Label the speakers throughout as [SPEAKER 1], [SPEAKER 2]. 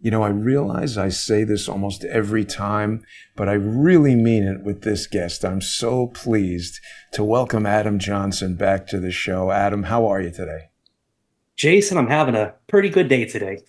[SPEAKER 1] I realize I say this almost every time, but I really mean it with this guest. I'm so pleased to welcome Adam Johnson back to the show. Adam, how are you today?
[SPEAKER 2] Jason, I'm having a pretty good day today.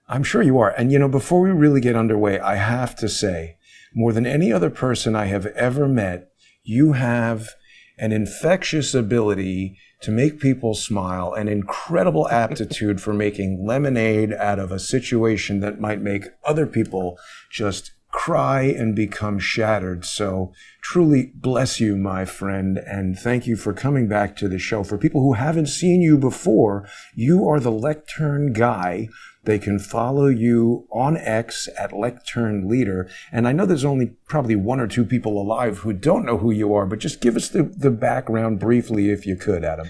[SPEAKER 1] I'm sure you are. And before we really get underway, I have to say, more than any other person I have ever met, you have an infectious ability to make people smile, an incredible aptitude for making lemonade out of a situation that might make other people just cry and become shattered. So truly bless you, my friend, and thank you for coming back to the show. For people who haven't seen you before, you are the Lectern Guy. They can follow you on X at Lectern Leader. And I know there's only probably one or two people alive who don't know who you are, but just give us the background briefly if you could, Adam.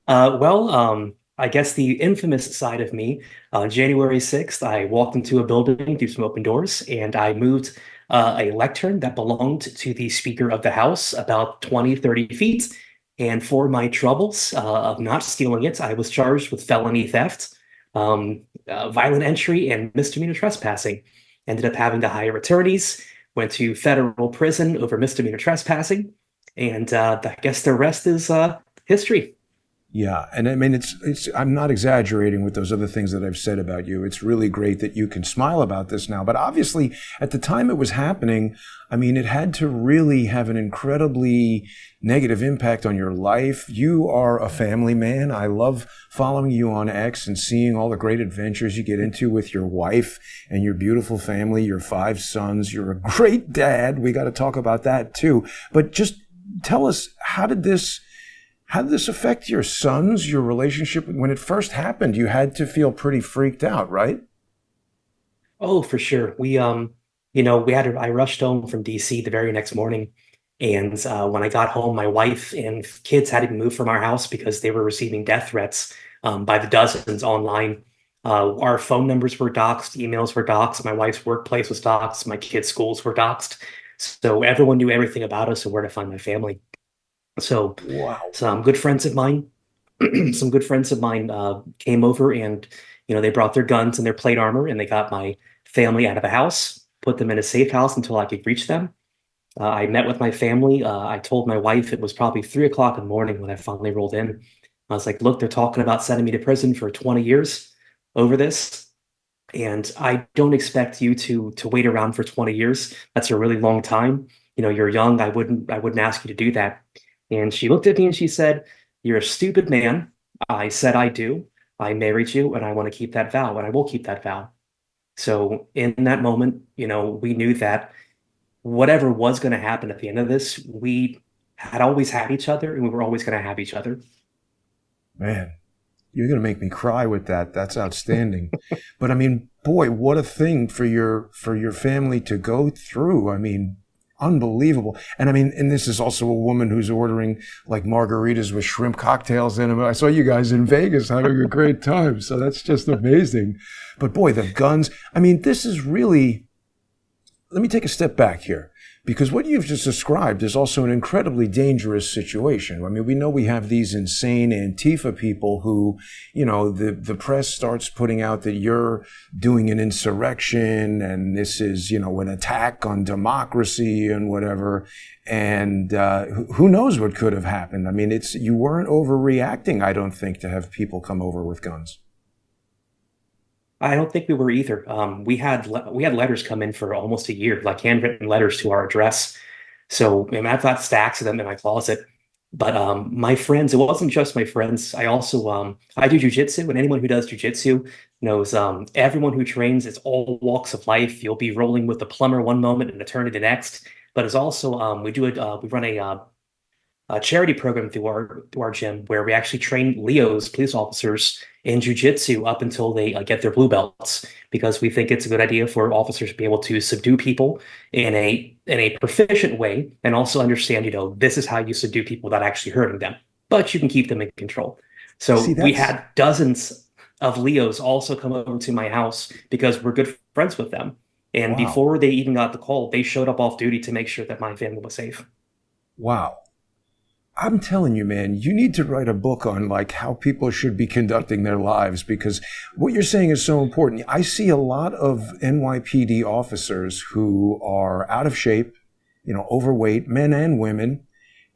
[SPEAKER 2] I guess the infamous side of me, January 6th, I walked into a building through some open doors and I moved a lectern that belonged to the Speaker of the House about 20, 30 feet. And for my troubles of not stealing it, I was charged with felony theft, violent entry, and misdemeanor trespassing. Ended up having to hire attorneys, went to federal prison over misdemeanor trespassing, and I guess the rest is history.
[SPEAKER 1] Yeah, and I mean it's I'm not exaggerating with those other things that I've said about you. It's really great that you can smile about this now, but obviously at the time it was happening, I mean it had to really have an incredibly negative impact on your life. You are a family man. I love following you on X and seeing all the great adventures you get into with your wife and your beautiful family, your 5 sons. You're a great dad. We got to talk about that too. But just tell us, how did this affect your sons, your relationship? When it first happened, you had to feel pretty freaked out, right?
[SPEAKER 2] Oh, for sure. I rushed home from DC the very next morning. And when I got home, my wife and kids had to be moved from our house because they were receiving death threats by the dozens online. Our phone numbers were doxxed, emails were doxxed, my wife's workplace was doxxed, my kids' schools were doxxed. So everyone knew everything about us and where to find my family. So
[SPEAKER 1] Wow.
[SPEAKER 2] some good friends of mine, some good friends of mine came over and, they brought their guns and their plate armor and they got my family out of the house, put them in a safe house until I could reach them. I met with my family. I told my wife it was probably 3 o'clock in the morning when I finally rolled in. I was like, look, they're talking about sending me to prison for 20 years over this. And I don't expect you to wait around for 20 years. That's a really long time. You're young. I wouldn't ask you to do that. And she looked at me and she said, "You're a stupid man." I said, "I do. I married you and I want to keep that vow and I will keep that vow." So in that moment, we knew that whatever was going to happen at the end of this, we had always had each other and we were always going to have each other.
[SPEAKER 1] Man, you're going to make me cry with that. That's outstanding. But I mean, boy, what a thing for your family to go through. I mean, unbelievable. And I mean, and this is also a woman who's ordering like margaritas with shrimp cocktails in them. I saw you guys in Vegas having a great time. So that's just amazing. But boy, the guns, I mean, this is really, let me take a step back here because what you've just described is also an incredibly dangerous situation. I mean, we know we have these insane Antifa people who, the press starts putting out that you're doing an insurrection and this is, an attack on democracy and whatever. And who knows what could have happened? I mean, you weren't overreacting, I don't think, to have people come over with guns.
[SPEAKER 2] I don't think we were either. We had letters come in for almost a year, like handwritten letters to our address. So I mean, I've got stacks of them in my closet. But my friends, it wasn't just my friends. I also I do jujitsu, and anyone who does jujitsu knows everyone who trains. It's all walks of life. You'll be rolling with the plumber one moment and attorney the next. But it's also we run a charity program through our gym where we actually train Leos, police officers, in jujitsu up until they get their blue belts, because we think it's a good idea for officers to be able to subdue people in a proficient way and also understand, this is how you subdue people without actually hurting them, but you can keep them in control.
[SPEAKER 1] See,
[SPEAKER 2] So we
[SPEAKER 1] that's
[SPEAKER 2] had dozens of Leos also come over to my house because we're good friends with them. And
[SPEAKER 1] wow.
[SPEAKER 2] before they even got the call, they showed up off duty to make sure that my family was safe.
[SPEAKER 1] Wow. I'm telling you, man, you need to write a book on like how people should be conducting their lives, because what you're saying is so important. I see a lot of NYPD officers who are out of shape, overweight, men and women.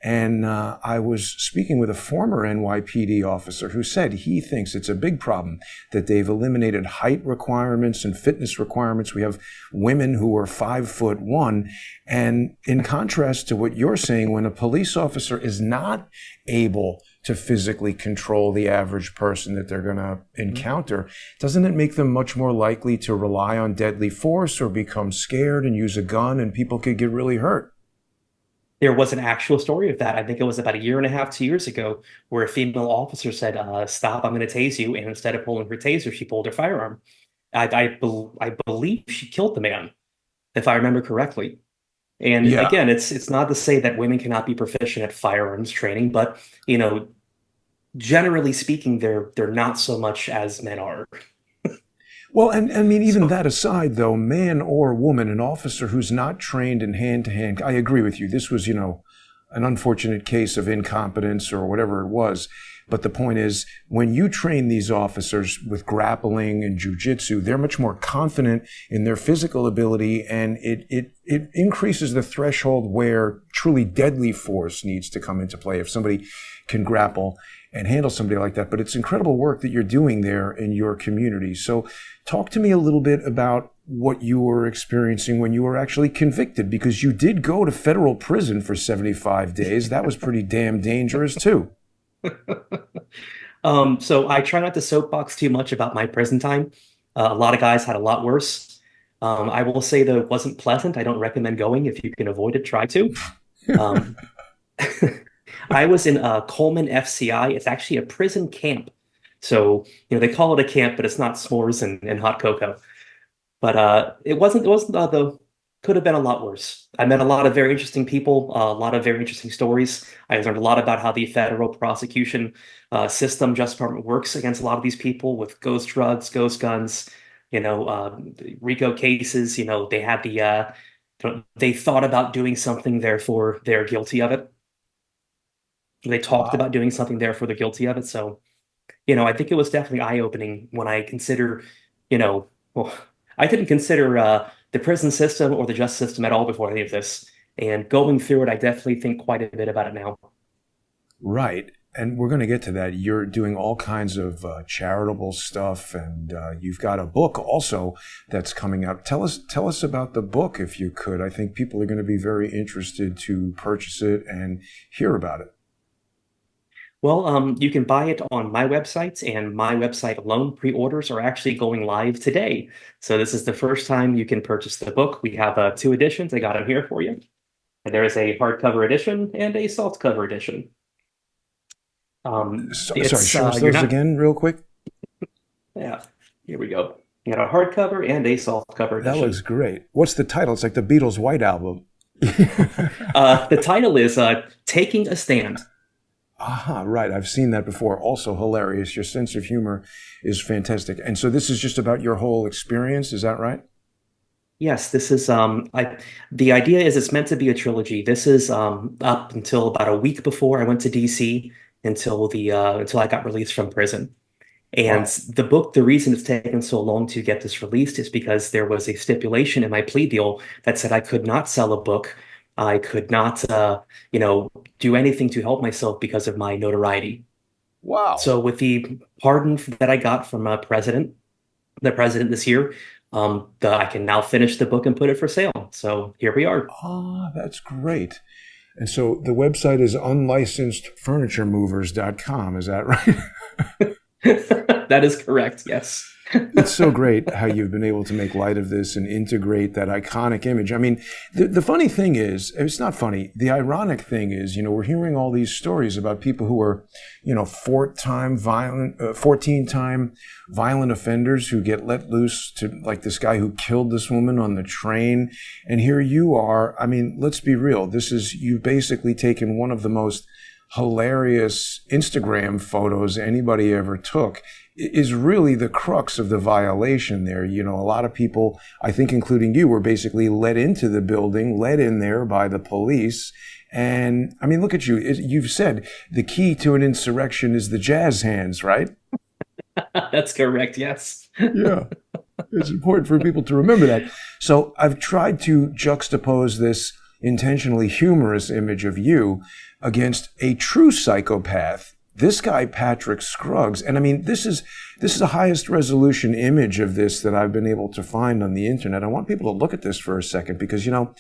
[SPEAKER 1] And I was speaking with a former NYPD officer who said he thinks it's a big problem that they've eliminated height requirements and fitness requirements. We have women who are 5'1". And in contrast to what you're saying, when a police officer is not able to physically control the average person that they're going to encounter, doesn't it make them much more likely to rely on deadly force or become scared and use a gun, and people could get really hurt?
[SPEAKER 2] There was an actual story of that. I think it was about a year and a half, 2 years ago, where a female officer said, "Stop! I'm going to tase you." And instead of pulling her taser, she pulled her firearm. I believe she killed the man, if I remember correctly. And
[SPEAKER 1] Yeah.
[SPEAKER 2] again, it's not to say that women cannot be proficient at firearms training, but you know, generally speaking, they're not so much as men are.
[SPEAKER 1] Well, and I mean, even
[SPEAKER 2] So
[SPEAKER 1] that aside, though, man or woman, an officer who's not trained in hand-to-hand, I agree with you. This was, an unfortunate case of incompetence or whatever it was. But the point is, when you train these officers with grappling and jujitsu, they're much more confident in their physical ability, and it increases the threshold where truly deadly force needs to come into play if somebody can grapple and handle somebody like that. But it's incredible work that you're doing there in your community. So talk to me a little bit about what you were experiencing when you were actually convicted, because you did go to federal prison for 75 days. That was pretty damn dangerous too.
[SPEAKER 2] so I try not to soapbox too much about my prison time. A lot of guys had a lot worse. I will say that it wasn't pleasant. I don't recommend going. If you can avoid it, try to. Um, I was in Coleman FCI. It's actually a prison camp. So, they call it a camp, but it's not s'mores and hot cocoa. But it wasn't the could have been a lot worse. I met a lot of very interesting people, a lot of very interesting stories. I learned a lot about how the federal prosecution system, Justice Department works against a lot of these people with ghost drugs, ghost guns, RICO cases. They had they thought about doing something, therefore they're guilty of it. They talked about
[SPEAKER 1] Wow.
[SPEAKER 2] doing something, therefore they're guilty of it. So, I think it was definitely eye-opening when I consider, well, I didn't consider the prison system or the justice system at all before any of this. And going through it, I definitely think quite a bit about it now.
[SPEAKER 1] Right. And we're going to get to that. You're doing all kinds of charitable stuff, and you've got a book also that's coming out. Tell us about the book, if you could. I think people are going to be very interested to purchase it and hear about it.
[SPEAKER 2] Well, you can buy it on my website, and my website alone. Pre-orders are actually going live today. So this is the first time you can purchase the book. We have two editions. I got them here for you. And there is a hardcover edition and a softcover edition.
[SPEAKER 1] Sorry,
[SPEAKER 2] It's
[SPEAKER 1] show us
[SPEAKER 2] you're
[SPEAKER 1] those
[SPEAKER 2] not
[SPEAKER 1] again, real quick.
[SPEAKER 2] Yeah, here we go. You got a hardcover and a softcover
[SPEAKER 1] That looks
[SPEAKER 2] edition.
[SPEAKER 1] great. What's the title? It's like the Beatles' White Album.
[SPEAKER 2] The title is "Taking a Stand."
[SPEAKER 1] Aha, right. I've seen that before. Also hilarious. Your sense of humor is fantastic. And so this is just about your whole experience. Is that right?
[SPEAKER 2] Yes, this is I the idea is it's meant to be a trilogy. This is up until about a week before I went to DC until I got released from prison. And
[SPEAKER 1] Wow.
[SPEAKER 2] the book, the reason it's taken so long to get this released is because there was a stipulation in my plea deal that said I could not sell a book. I could not, do anything to help myself because of my notoriety.
[SPEAKER 1] Wow.
[SPEAKER 2] So with the pardon that I got from the president this year, I can now finish the book and put it for sale. So here we are.
[SPEAKER 1] Ah, that's great. And so the website is unlicensed.furnituremovers.com. Is that right?
[SPEAKER 2] That is correct. Yes.
[SPEAKER 1] It's so great how you've been able to make light of this and integrate that iconic image. I mean, the funny thing is, it's not funny. The ironic thing is, we're hearing all these stories about people who are, 14-time violent offenders who get let loose, to like this guy who killed this woman on the train. And here you are. I mean, let's be real. You've basically taken one of the most hilarious Instagram photos anybody ever took is really the crux of the violation there. You know, a lot of people, I think including you, were basically let into the building, led in there by the police. And I mean, look at you. You've said the key to an insurrection is the jazz hands, right?
[SPEAKER 2] That's correct. Yes.
[SPEAKER 1] Yeah. It's important for people to remember that. So I've tried to juxtapose this intentionally humorous image of you against a true psychopath. This guy, Patrick Scruggs. And I mean, this is the highest resolution image of this that I've been able to find on the internet. I want people to look at this for a second because, you know,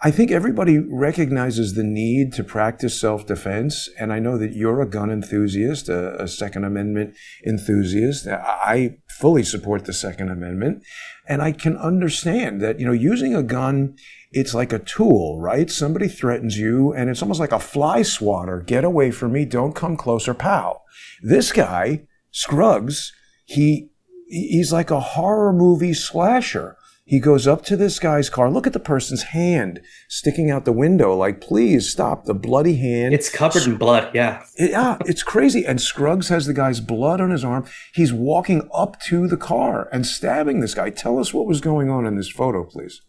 [SPEAKER 1] I think everybody recognizes the need to practice self-defense, and I know that you're a gun enthusiast, a Second Amendment enthusiast. I fully support the Second Amendment, and I can understand that, you know, using a gun, it's like a tool, right? Somebody threatens you, and it's almost like a fly swatter. Get away from me, don't come closer, pal. This guy, Scruggs, he's like a horror movie slasher. He goes up to this guy's car. Look at the person's hand sticking out the window. Like, please stop. The bloody hand.
[SPEAKER 2] It's covered in blood. Yeah.
[SPEAKER 1] Yeah, it's crazy. And Scruggs has the guy's blood on his arm. He's walking up to the car and stabbing this guy. Tell us what was going on in this photo, please.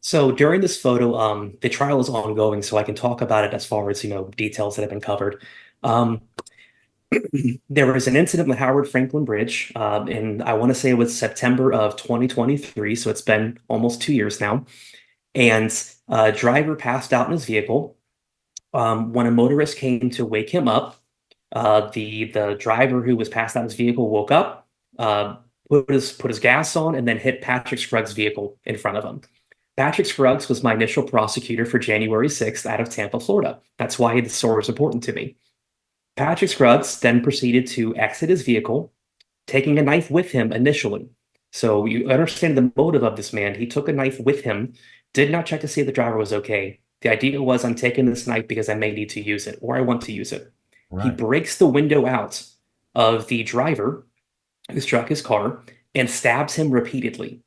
[SPEAKER 2] So during this photo, the trial is ongoing, so I can talk about it as far as, details that have been covered. Um, there was an incident with Howard Franklin Bridge, and I want to say it was September of 2023, so it's been almost 2 years now. And a driver passed out in his vehicle. When a motorist came to wake him up, the driver who was passed out in his vehicle woke up, put his gas on, and then hit Patrick Scruggs' vehicle in front of him. Patrick Scruggs was my initial prosecutor for January 6th out of Tampa, Florida. That's why the story is important to me. Patrick Scruggs then proceeded to exit his vehicle, taking a knife with him initially. So you understand the motive of this man. He took a knife with him, did not check to see if the driver was okay. The idea was, I'm taking this knife because I may need to use it, or I want to use it. Right. He breaks the window out of the driver who struck his car and stabs him repeatedly.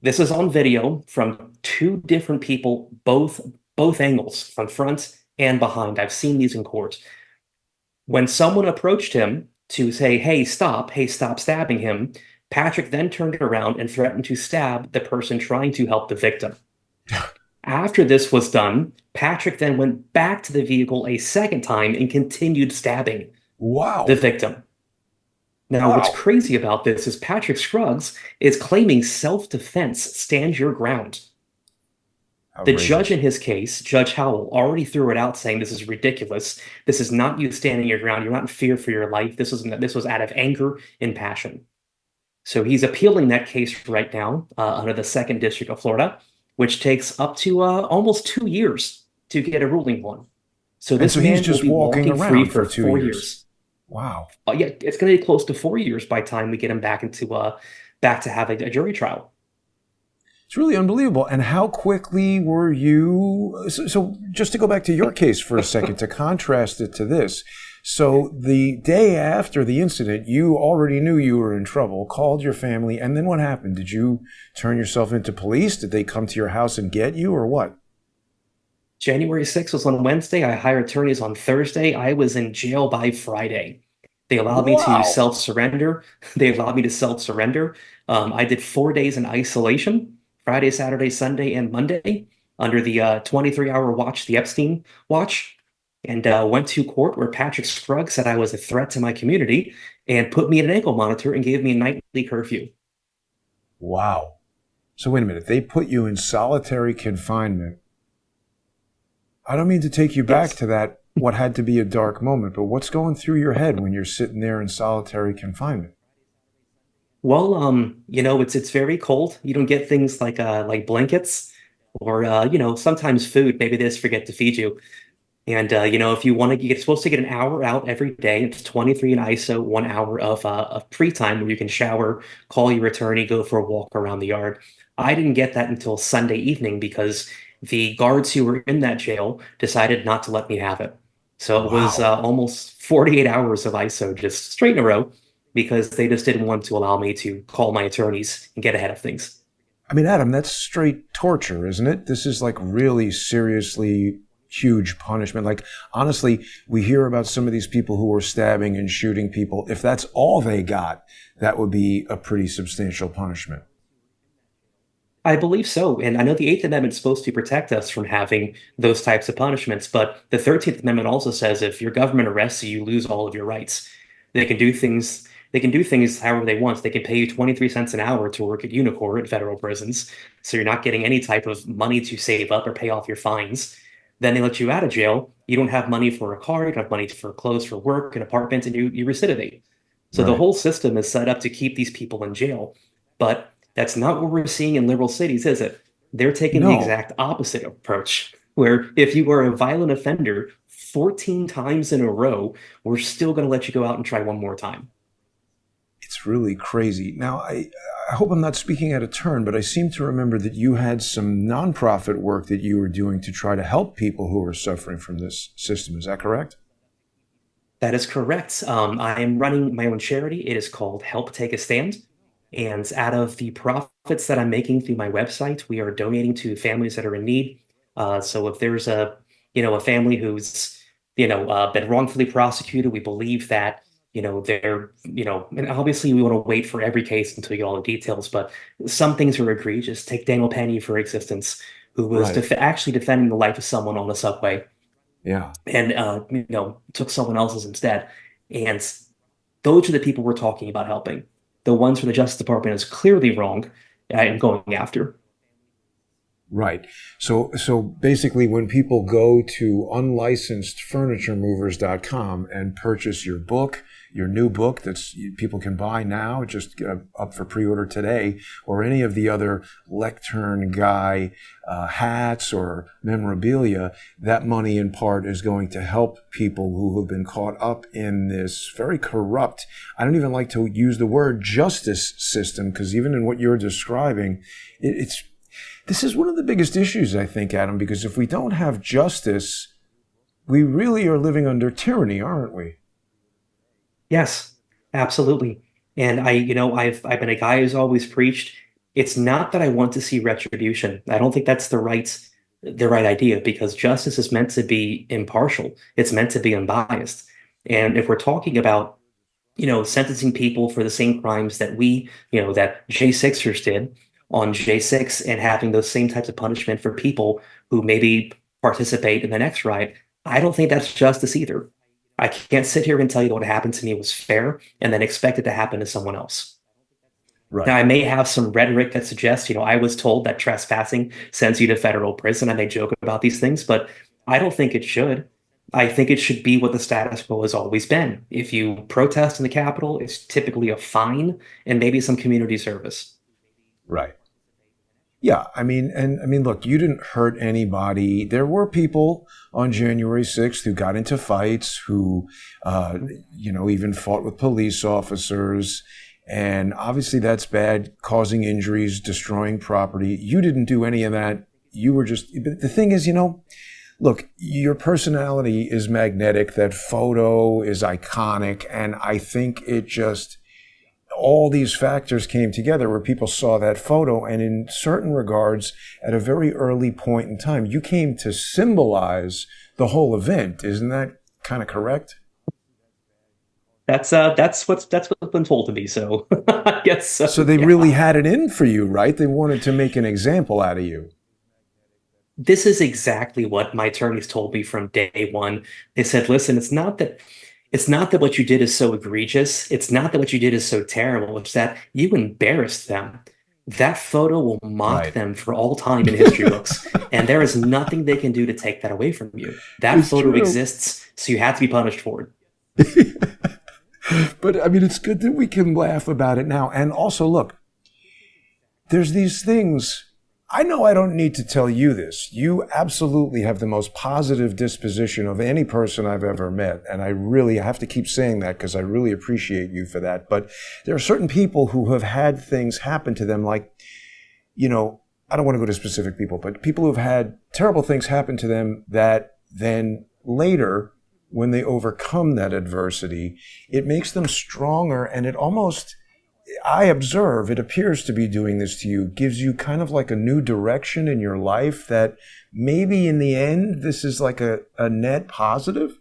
[SPEAKER 2] This is on video from two different people, both angles, from front and behind. I've seen these in court. When someone approached him to say, hey, stop stabbing him, Patrick then turned around and threatened to stab the person trying to help the victim. After this was done, Patrick then went back to the vehicle a second time and continued stabbing the victim. Now, what's crazy about this is Patrick Scruggs is claiming self-defense, stand your ground. The judge in his case, Judge Howell, already threw it out saying this is ridiculous. This is not you standing your ground. You're not in fear for your life. This was out of anger and passion. So he's appealing that case right now under the 2nd District of Florida, which takes up to almost 2 years to get a ruling on. So this man
[SPEAKER 1] he's just
[SPEAKER 2] will be walking
[SPEAKER 1] around
[SPEAKER 2] free for
[SPEAKER 1] 2
[SPEAKER 2] 4
[SPEAKER 1] years.
[SPEAKER 2] years.
[SPEAKER 1] Wow.
[SPEAKER 2] Yeah, it's going to be close to 4 years by the time we get him back to have a jury trial.
[SPEAKER 1] It's really unbelievable. And how quickly were you? So just to go back to your case for a second, to contrast it to this. So the day after the incident, you already knew you were in trouble, called your family, and then what happened? Did you turn yourself into police? Did they come to your house and get you, or what?
[SPEAKER 2] January 6th was on Wednesday. I hired attorneys on Thursday. I was in jail by Friday. They allowed me to self-surrender. I did 4 days in isolation, Friday, Saturday, Sunday, and Monday, under the 23-hour watch, the Epstein watch, and went to court where Patrick Scruggs said I was a threat to my community and put me in an ankle monitor and gave me a nightly curfew.
[SPEAKER 1] Wow. So wait a minute. They put you in solitary confinement. I don't mean to take you back to that, what had to be a dark moment, but what's going through your head when you're sitting there in solitary confinement?
[SPEAKER 2] Well, it's very cold. You don't get things like blankets or, sometimes food. Maybe they just forget to feed you. And, if you want to, you're supposed to get an hour out every day. It's 23 in ISO, 1 hour of free time where you can shower, call your attorney, go for a walk around the yard. I didn't get that until Sunday evening because the guards who were in that jail decided not to let me have it. So it was almost 48 hours of ISO just straight in a row because they just didn't want to allow me to call my attorneys and get ahead of things.
[SPEAKER 1] I mean, Adam, that's straight torture, isn't it? This is like really seriously huge punishment. Like, honestly, we hear about some of these people who are stabbing and shooting people. If that's all they got, that would be a pretty substantial punishment.
[SPEAKER 2] I believe so. And I know the Eighth Amendment is supposed to protect us from having those types of punishments, but the 13th Amendment also says if your government arrests you, you lose all of your rights. They can do things however they want. They can pay you 23 cents an hour to work at Unicor at federal prisons. So you're not getting any type of money to save up or pay off your fines. Then they let you out of jail. You don't have money for a car, you don't have money for clothes for work, an apartment, and you recidivate. So the
[SPEAKER 1] Right.
[SPEAKER 2] whole system is set up to keep these people in jail. But that's not what we're seeing in liberal cities, is it? They're taking the
[SPEAKER 1] No,
[SPEAKER 2] exact opposite approach, where if you are a violent offender 14 times in a row, we're still going to let you go out and try one more time.
[SPEAKER 1] it's really crazy. Now, I hope I'm not speaking out of turn, but I seem to remember that you had some nonprofit work that you were doing to try to help people who are suffering from this system. Is that correct?
[SPEAKER 2] That is correct. I am running my own charity. It is called Help Take a Stand. And out of the profits that I'm making through my website, we are donating to families that are in need. So if there's a family who's, been wrongfully prosecuted, we believe that, and obviously we want to wait for every case until you get all the details, but some things are egregious. Take Daniel Penny, for existence, who was
[SPEAKER 1] Right.
[SPEAKER 2] actually defending the life of someone on the subway
[SPEAKER 1] Yeah.
[SPEAKER 2] and, took someone else's instead. And those are the people we're talking about helping. The ones where the Justice Department is clearly wrong and going after.
[SPEAKER 1] Right. So basically, when people go to unlicensed.furnituremovers.com and purchase your new book that's people can buy now, just up for pre-order today, or any of the other Lectern Guy hats or memorabilia, that money in part is going to help people who have been caught up in this very corrupt, I don't even like to use the word justice system, because even in what you're describing, it's this is one of the biggest issues, I think, Adam, because if we don't have justice, we really are living under tyranny, aren't we?
[SPEAKER 2] Yes, absolutely. And I've been a guy who's always preached. It's not that I want to see retribution. I don't think that's the right idea, because justice is meant to be impartial. It's meant to be unbiased. And if we're talking about sentencing people for the same crimes that that J6ers did on J6, and having those same types of punishment for people who maybe participate in the next riot, I don't think that's justice either. I can't sit here and tell you what happened to me was fair and then expect it to happen to someone else. Now,
[SPEAKER 1] Right.
[SPEAKER 2] I may have some rhetoric that suggests, I was told that trespassing sends you to federal prison. I may joke about these things, but I don't think it should. I think it should be what the status quo has always been. If you protest in the Capitol, it's typically a fine and maybe some community service.
[SPEAKER 1] Right. Yeah, I mean, look, you didn't hurt anybody. There were people on January 6th who got into fights, who, even fought with police officers. And obviously that's bad, causing injuries, destroying property. You didn't do any of that. You were just, but the thing is, look, your personality is magnetic. That photo is iconic. And I think it just, all these factors came together where people saw that photo, and in certain regards, at a very early point in time, you came to symbolize the whole event. Isn't that kind of correct?
[SPEAKER 2] That's what's been told to me. So I guess
[SPEAKER 1] So
[SPEAKER 2] so.
[SPEAKER 1] they really
[SPEAKER 2] Yeah.
[SPEAKER 1] had it in for you, right? They wanted to make an example out of you.
[SPEAKER 2] This is exactly what my attorneys told me from day one. They said, listen, it's not that what you did is so egregious. It's not that what you did is so terrible. It's that you embarrassed them. That photo will mock
[SPEAKER 1] Right.
[SPEAKER 2] them for all time in history books, and there is nothing they can do to take that away from you. That
[SPEAKER 1] It's
[SPEAKER 2] photo
[SPEAKER 1] true.
[SPEAKER 2] exists, so you have to be punished for it.
[SPEAKER 1] But I mean, it's good that we can laugh about it now. And also, look, there's these things. I know I don't need to tell you this. You absolutely have the most positive disposition of any person I've ever met. And I really have to keep saying that because I really appreciate you for that. But there are certain people who have had things happen to them, like, I don't want to go to specific people, but people who've had terrible things happen to them that then later, when they overcome that adversity, it makes them stronger, and it almost I observe it appears to be doing this to you, gives you kind of like a new direction in your life that maybe in the end, this is like a net positive?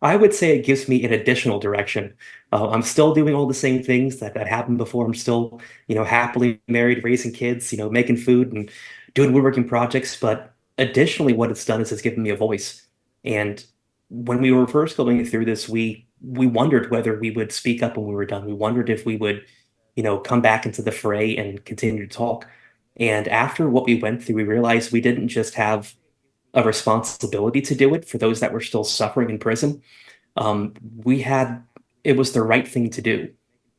[SPEAKER 2] I would say it gives me an additional direction. I'm still doing all the same things that happened before. I'm still, happily married, raising kids, making food and doing woodworking projects. But additionally, what it's done is it's given me a voice. And when we were first going through this, we wondered whether we would speak up when we were done. We wondered if we would, come back into the fray and continue to talk. And after what we went through, we realized we didn't just have a responsibility to do it for those that were still suffering in prison. We had it was the right thing to do.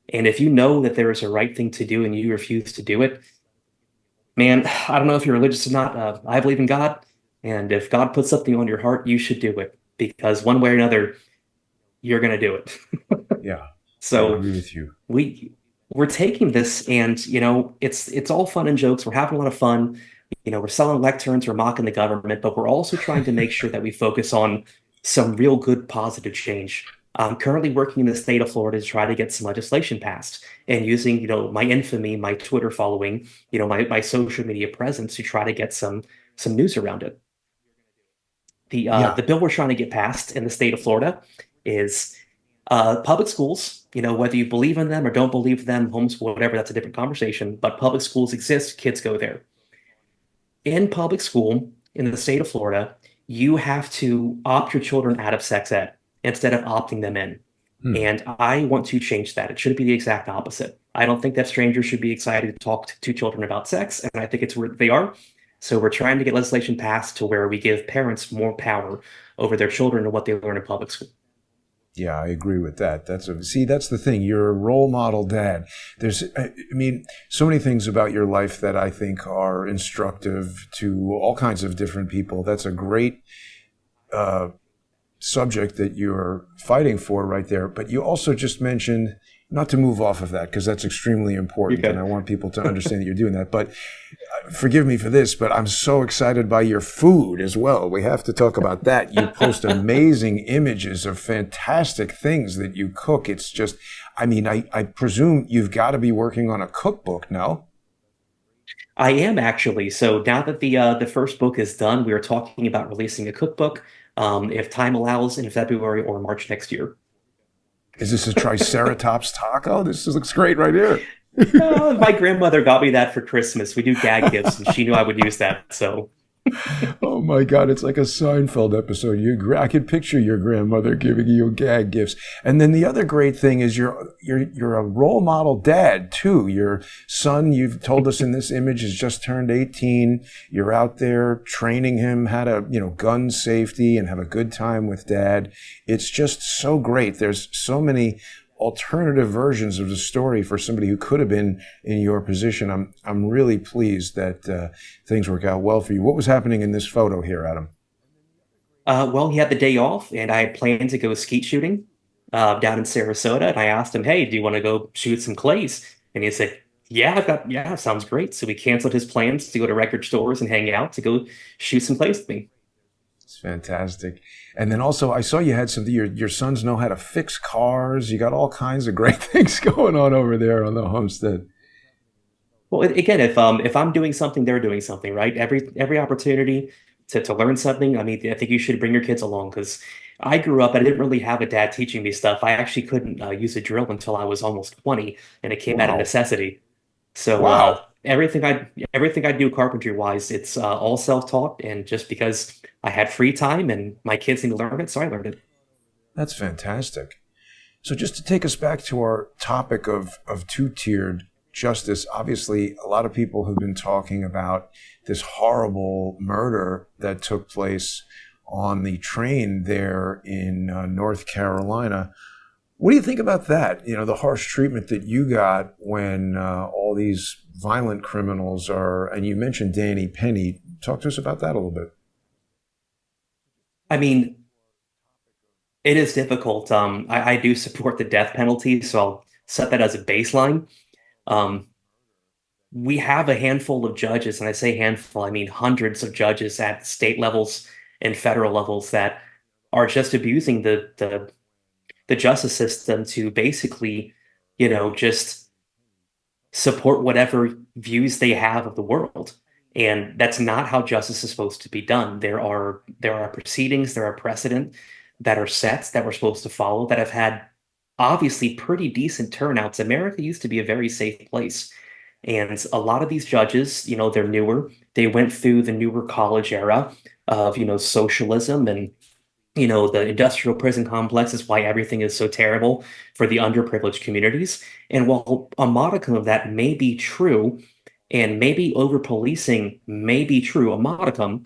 [SPEAKER 2] And if you know that there is a right thing to do and you refuse to do it, man, I don't know if you're religious or not. I believe in God, and if God puts something on your heart, you should do it because one way or another, you're going to do it.
[SPEAKER 1] Yeah, I
[SPEAKER 2] So
[SPEAKER 1] agree with you.
[SPEAKER 2] we we're taking this, and it's all fun and jokes. We're having a lot of fun. We're selling lecterns, we're mocking the government, but we're also trying to make sure that we focus on some real good positive change. I'm currently working in the state of Florida to try to get some legislation passed and using, my infamy, my Twitter following, my social media presence to try to get some news around it.
[SPEAKER 1] Yeah.
[SPEAKER 2] The bill we're trying to get passed in the state of Florida is public schools, whether you believe in them or don't believe them, homeschool, whatever, that's a different conversation. But public schools exist, kids go there. In public school in the state of Florida, you have to opt your children out of sex ed instead of opting them in.
[SPEAKER 1] Hmm.
[SPEAKER 2] And I want to change that. It should be the exact opposite. I don't think that strangers should be excited to talk to children about sex, and I think it's where they are. So we're trying to get legislation passed to where we give parents more power over their children and what they learn in public school.
[SPEAKER 1] Yeah, I agree with that. That's the thing. You're a role model dad. I mean, so many things about your life that I think are instructive to all kinds of different people. That's a great uh, subject that you're fighting for right there. But you also just mentioned, not to move off of that, because that's extremely important, and
[SPEAKER 2] Okay.
[SPEAKER 1] I want people to understand that you're doing that. But forgive me for this, but I'm so excited by your food as well. We have to talk about that. You post amazing images of fantastic things that you cook. It's just, I mean, I presume you've got to be working on a cookbook now.
[SPEAKER 2] I am actually. So now that the first book is done, we are talking about releasing a cookbook, if time allows, in February or March next year.
[SPEAKER 1] Is this a Triceratops taco? This looks great right here.
[SPEAKER 2] My grandmother got me that for Christmas. We do gag gifts, and she knew I would use that. So
[SPEAKER 1] Oh my God, it's like a Seinfeld episode. I could picture your grandmother giving you gag gifts. And then the other great thing is you're a role model dad too. Your son, you've told us in this image, has just turned 18. You're out there training him how to, gun safety and have a good time with dad. It's just so great. There's so many alternative versions of the story for somebody who could have been in your position. I'm really pleased that things work out well for you. What was happening in this photo here, Adam?
[SPEAKER 2] well, he had the day off, and I had planned to go skeet shooting down in Sarasota. And I asked him, "Hey, do you want to go shoot some clays?" And he said, "Yeah, sounds great." So we canceled his plans to go to record stores and hang out to go shoot some clays with me.
[SPEAKER 1] It's fantastic. And then also, I saw you had something. Your sons know how to fix cars. You got all kinds of great things going on over there on the homestead.
[SPEAKER 2] Well, again, if I'm doing something, they're doing something, right? Every opportunity to learn something. I mean, I think you should bring your kids along because I grew up. I didn't really have a dad teaching me stuff. I actually couldn't use a drill until I was almost 20, and it came out of
[SPEAKER 1] Wow.
[SPEAKER 2] necessity. So
[SPEAKER 1] Wow.
[SPEAKER 2] everything I do carpentry wise, it's all self-taught, and just because I had free time and my kids need to learn it, so I learned it.
[SPEAKER 1] That's fantastic. So just to take us back to our topic of two-tiered justice, obviously a lot of people have been talking about this horrible murder that took place on the train there in North Carolina. What do you think about that? The harsh treatment that you got when all these violent criminals are, and you mentioned Danny Penny. Talk to us about that a little bit.
[SPEAKER 2] I mean, it is difficult. I do support the death penalty, so I'll set that as a baseline. Um, we have a handful of judges, and I say handful, I mean hundreds of judges at state levels and federal levels that are just abusing the justice system to basically just support whatever views they have of the world. And that's not how justice is supposed to be done. There are proceedings, there are precedent that are set that we're supposed to follow that have had obviously pretty decent turnouts. America used to be a very safe place. And a lot of these judges, they're newer. They went through the newer college era of, socialism and the industrial prison complex is why everything is so terrible for the underprivileged communities. And while a modicum of that may be true, and maybe over policing may be true, a modicum,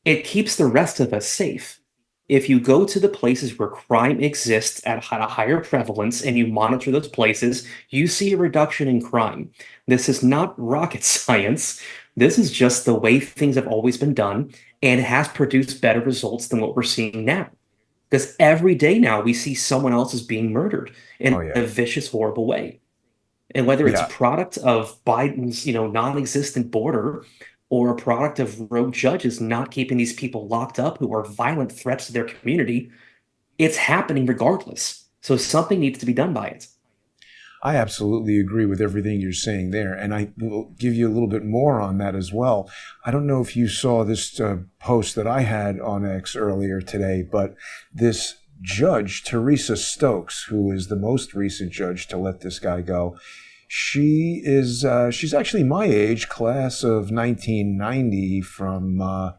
[SPEAKER 2] it keeps the rest of us safe. If you go to the places where crime exists at a higher prevalence and you monitor those places, you see a reduction in crime. This is not rocket science. This is just the way things have always been done, and it has produced better results than what we're seeing now. Because every day now we see someone else is being murdered
[SPEAKER 1] Oh
[SPEAKER 2] in
[SPEAKER 1] yeah.
[SPEAKER 2] a vicious, horrible way. And whether it's a
[SPEAKER 1] Yeah.
[SPEAKER 2] product of Biden's, non-existent border or a product of rogue judges not keeping these people locked up who are violent threats to their community, it's happening regardless. So something needs to be done by it.
[SPEAKER 1] I absolutely agree with everything you're saying there. And I will give you a little bit more on that as well. I don't know if you saw this post that I had on X earlier today, but this judge, Teresa Stokes, who is the most recent judge to let this guy go, she's actually my age, class of 1990 from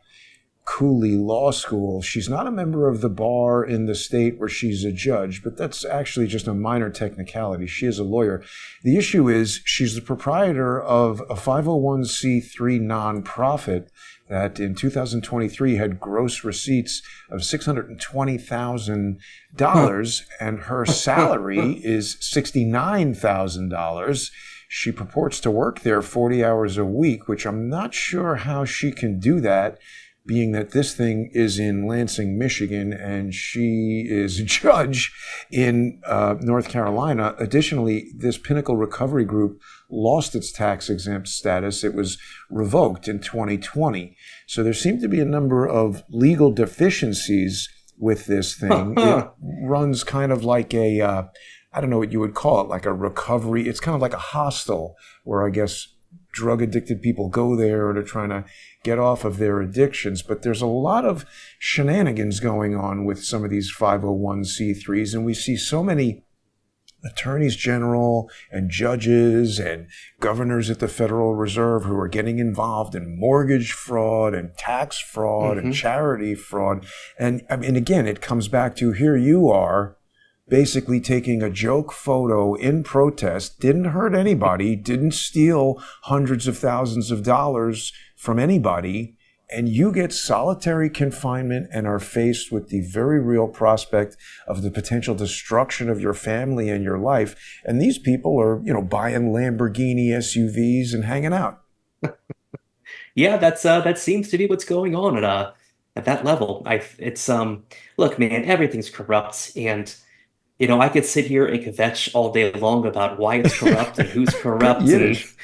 [SPEAKER 1] Cooley Law School. She's not a member of the bar in the state where she's a judge, but that's actually just a minor technicality. She is a lawyer. The issue is she's the proprietor of a 501c3 nonprofit that in 2023 had gross receipts of $620,000, and her salary is $69,000. She purports to work there 40 hours a week, which I'm not sure how she can do that, being that this thing is in Lansing, Michigan, and she is a judge in North Carolina. Additionally, this Pinnacle Recovery Group lost its tax-exempt status. It was revoked in 2020. So there seem to be a number of legal deficiencies with this thing. It runs kind of like I don't know what you would call it, like a recovery. It's kind of like a hostel where I guess drug addicted people go there or they're trying to get off of their addictions. But there's a lot of shenanigans going on with some of these 501c3s. And we see so many attorneys general and judges and governors at the Federal Reserve who are getting involved in mortgage fraud and tax fraud and charity fraud. And I mean, again, it comes back to here you are basically taking a joke photo in protest, didn't hurt anybody, didn't steal hundreds of thousands of dollars from anybody, and you get solitary confinement and are faced with the very real prospect of the potential destruction of your family and your life. And these people are, buying Lamborghini SUVs and hanging out.
[SPEAKER 2] Yeah, that seems to be what's going on at that level. It's look, man, everything's corrupt, and I could sit here and kvetch all day long about why it's corrupt and who's corrupt and
[SPEAKER 1] Yiddish.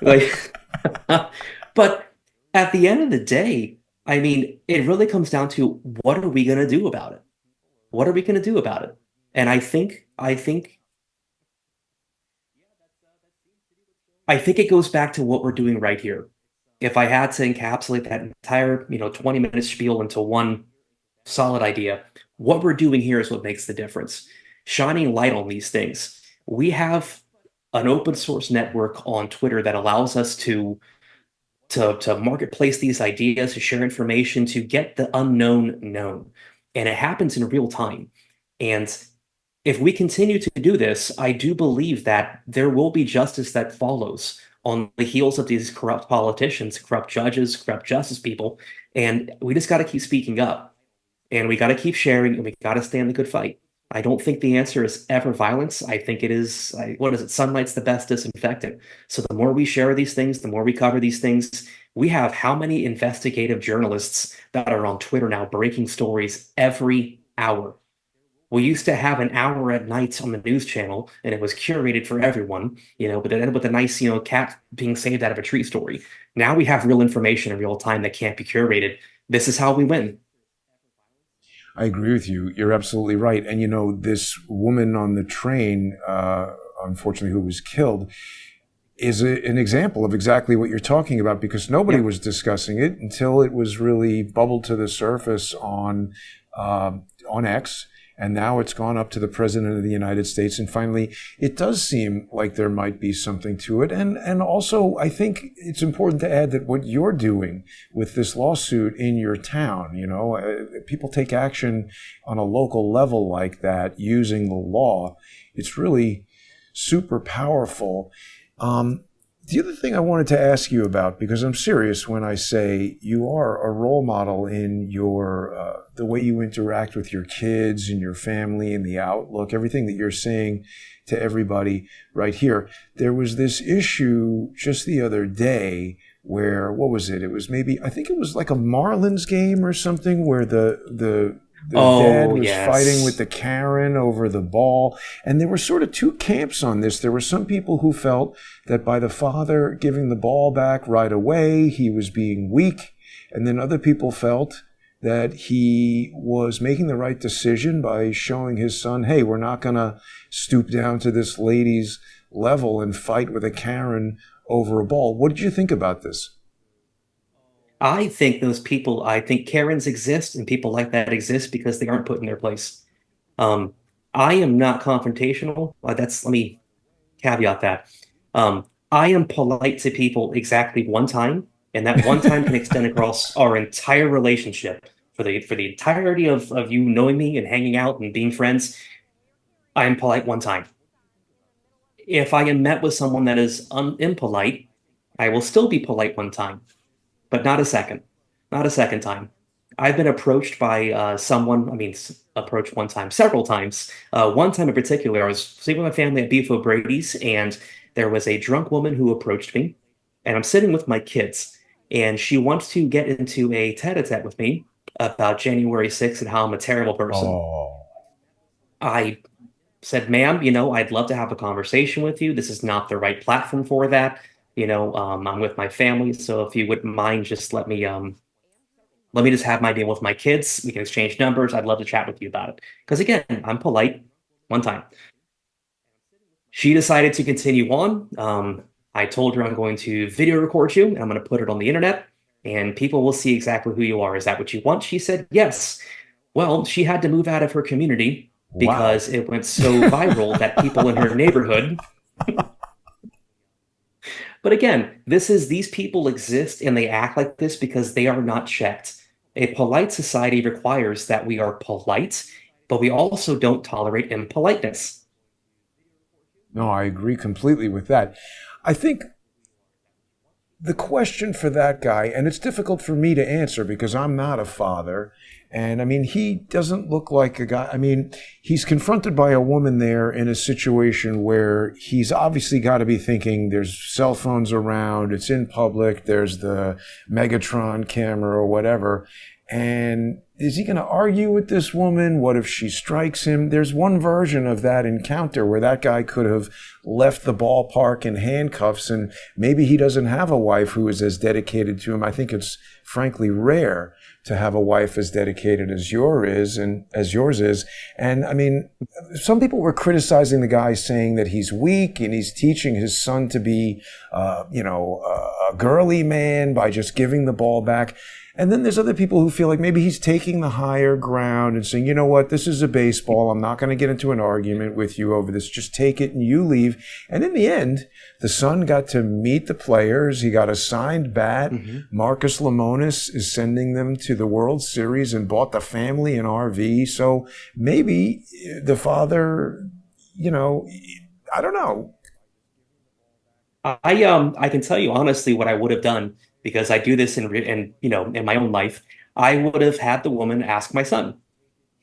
[SPEAKER 2] like but at the end of the day, I mean, it really comes down to what are we going to do about it? What are we going to do about it? And I think it goes back to what we're doing right here. If I had to encapsulate that entire, 20-minute spiel into one solid idea, what we're doing here is what makes the difference. Shining light on these things. We have an open source network on Twitter that allows us to marketplace these ideas, to share information, to get the unknown known. And it happens in real time. And if we continue to do this, I do believe that there will be justice that follows on the heels of these corrupt politicians, corrupt judges, corrupt justice people. And we just got to keep speaking up, and we got to keep sharing, and we got to stay in the good fight. I don't think the answer is ever violence. I think it is, what is it? Sunlight's the best disinfectant. So the more we share these things, the more we cover these things. We have how many investigative journalists that are on Twitter now breaking stories every hour? We used to have an hour at night on the news channel, and it was curated for everyone, but it ended with a nice, cat being saved out of a tree story. Now we have real information in real time that can't be curated. This is how we win.
[SPEAKER 1] I agree with you. You're absolutely right. And this woman on the train, unfortunately, who was killed, is an example of exactly what you're talking about, because nobody
[SPEAKER 2] Yep.
[SPEAKER 1] was discussing it until it was really bubbled to the surface on X, and now it's gone up to the president of the United States, and finally, it does seem like there might be something to it. And also, I think it's important to add that what you're doing with this lawsuit in your town, people take action on a local level like that using the law. It's really super powerful. The other thing I wanted to ask you about, because I'm serious when I say you are a role model in your the way you interact with your kids and your family and the outlook, everything that you're saying to everybody right here. There was this issue just the other day where, what was it? It was maybe, I think it was like a Marlins game or something, where the dad
[SPEAKER 2] Oh,
[SPEAKER 1] was fighting with
[SPEAKER 2] yes.
[SPEAKER 1] the Karen over the ball. And there were sort of two camps on this. There were some people who felt that by the father giving the ball back right away, he was being weak. And then other people felt that he was making the right decision by showing his son, hey, we're not going to stoop down to this lady's level and fight with a Karen over a ball. What did you think about this?
[SPEAKER 2] I think Karens exist and people like that exist because they aren't put in their place. Um, I am not confrontational. Let me caveat that. Um, I am polite to people exactly one time, and that one time can extend across our entire relationship. For the entirety of you knowing me and hanging out and being friends, I am polite one time. If I am met with someone that is impolite, I will still be polite one time, but not a second, not a second time. I've been approached by someone, approached one time, several times. One time in particular, I was sleeping with my family at Beef O'Brady's, and there was a drunk woman who approached me, and I'm sitting with my kids, and she wants to get into a tete-a-tete with me about January 6th and how I'm a terrible person.
[SPEAKER 1] Oh,
[SPEAKER 2] I said, ma'am, I'd love to have a conversation with you. This is not the right platform for that. I'm with my family, so if you wouldn't mind, just let me just have my deal with my kids. We can exchange numbers. I'd love to chat with you about it. Because again, I'm polite. One time, she decided to continue on. I told her I'm going to video record you and I'm going to put it on the internet, and people will see exactly who you are. Is that what you want? She said yes. Well, she had to move out of her community
[SPEAKER 1] wow.
[SPEAKER 2] because it went so viral that people in her neighborhood. But again, these people exist and they act like this because they are not checked. A polite society requires that we are polite, but we also don't tolerate impoliteness.
[SPEAKER 1] No, I agree completely with that. I think the question for that guy, and it's difficult for me to answer because I'm not a father. And I mean, he doesn't look like a guy. I mean, he's confronted by a woman there in a situation where he's obviously got to be thinking there's cell phones around, it's in public, there's the Megatron camera or whatever. And is he going to argue with this woman? What if she strikes him? There's one version of that encounter where that guy could have left the ballpark in handcuffs, and maybe he doesn't have a wife who is as dedicated to him. I think it's frankly rare to have a wife as dedicated as yours is. And I mean, some people were criticizing the guy, saying that he's weak and he's teaching his son to be, a girly man by just giving the ball back. And then there's other people who feel like maybe he's taking the higher ground and saying, you know what, this is a baseball. I'm not going to get into an argument with you over this. Just take it and you leave. And in the end, the son got to meet the players. He got a signed bat.
[SPEAKER 2] Mhm.
[SPEAKER 1] Marcus Lemonis is sending them to the World Series and bought the family an RV. So maybe the father, I don't know.
[SPEAKER 2] I can tell you honestly what I would have done because I do this in my own life. I would have had the woman ask my son.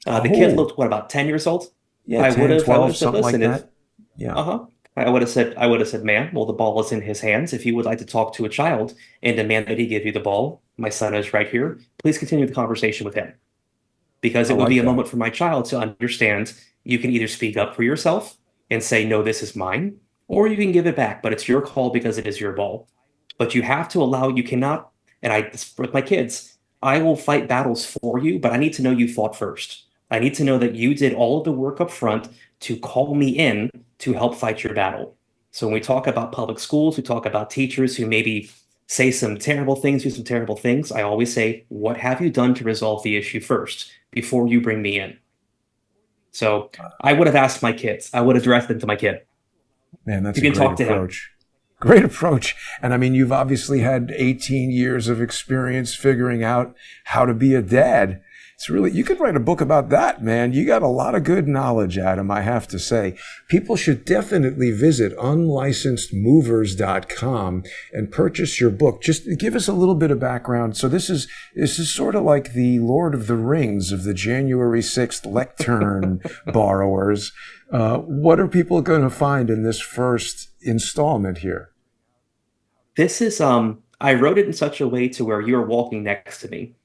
[SPEAKER 2] The kid
[SPEAKER 1] Oh,
[SPEAKER 2] looked what, about 10 years old.
[SPEAKER 1] yeah, 10,
[SPEAKER 2] I would
[SPEAKER 1] 12,
[SPEAKER 2] have said,
[SPEAKER 1] something like
[SPEAKER 2] listen, if
[SPEAKER 1] that. Yeah.
[SPEAKER 2] uh-huh. I would have said, ma'am, well, the ball is in his hands. If you would like to talk to a child and demand that he give you the ball, my son is right here. Please continue the conversation with him. Because
[SPEAKER 1] I
[SPEAKER 2] it would be
[SPEAKER 1] like
[SPEAKER 2] a
[SPEAKER 1] that.
[SPEAKER 2] moment for my child to understand you can either speak up for yourself and say, no, this is mine, or you can give it back, but it's your call because it is your ball. But you have to allow, you cannot, with my kids, I will fight battles for you, but I need to know you fought first. I need to know that you did all of the work up front to call me in to help fight your battle. So when we talk about public schools, we talk about teachers who maybe say some terrible things, do some terrible things. I always say, what have you done to resolve the issue first before you bring me in? So I would have asked my kids. I would have directed them to my kid.
[SPEAKER 1] Man, that's
[SPEAKER 2] You
[SPEAKER 1] a
[SPEAKER 2] can
[SPEAKER 1] great
[SPEAKER 2] talk to him.
[SPEAKER 1] approach. Great approach. And I mean, you've obviously had 18 years of experience figuring out how to be a dad. It's really, you could write a book about that, man. You got a lot of good knowledge, Adam, I have to say. People should definitely visit unlicenssedmovers.com and purchase your book. Just give us a little bit of background. So this is sort of like the Lord of the Rings of the January 6th lectern borrowers. What are people going to find in this first installment here?
[SPEAKER 2] This is I wrote it in such a way to where you're walking next to me.